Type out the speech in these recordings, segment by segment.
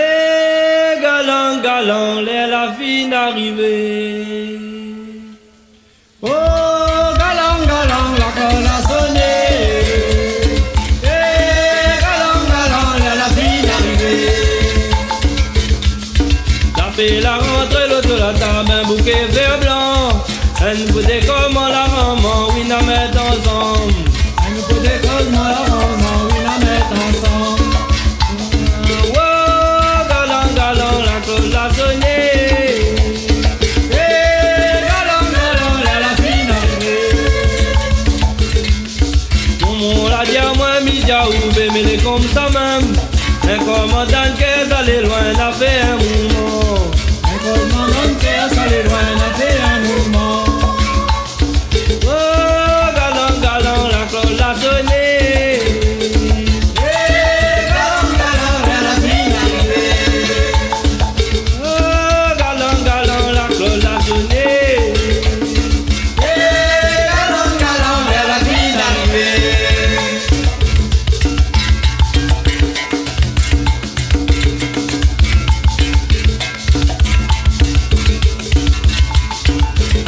Eh, galant, galant, la fine arrivée. Oh, galant, galant, la colle a sonné. Eh, galant, galant, la fine arrivée. La fille la rentrée, l'autre la table, un bouquet vert blanc. Elle nous posait comment la maman, oui, la mettre ensemble. Elle nous posait comment la maman, oui, la mettre ensemble. Oh, galant, galant, la cloche a sonné. Eh, galant, galant, la fine arrivée. Tout le monde a dit à moi, midi à ouvrir, mais les comme ça même. Un commandant qui est allé loin, a fait un mouvement. Un commandant qui est allé loin, a fait un mouvement. Oh, galant, galant, la cloche a sonné. Eh, galant, galant, la fine arrivée. Oh, galant, galant, la cloche a sonné. Eh, galant, galant, la fine arrivée.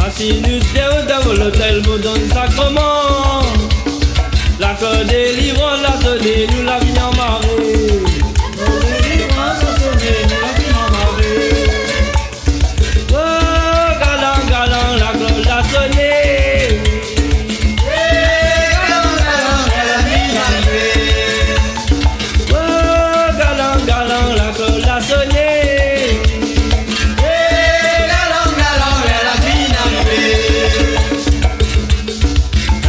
Assis nous devant l'hôtel, vous donne sacrement. La cloche délivrant la sonné, nous la vie en marée. Nos délivrances ont sonné, nous la fine en marée. Oh, galant, galant, la cloche a sonné. Eh, galant, galant, la fine arrivée. Oh, galant, galant, la cloche a sonné. Eh, galant, galant, la fine arrivée.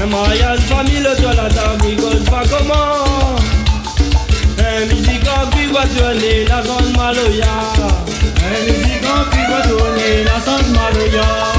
Un mariage famille, le toit la table, bricole pas comment. Un musique en puis voiturné, la zone maloya. Un musique en puis va tourner, la sonne maloya.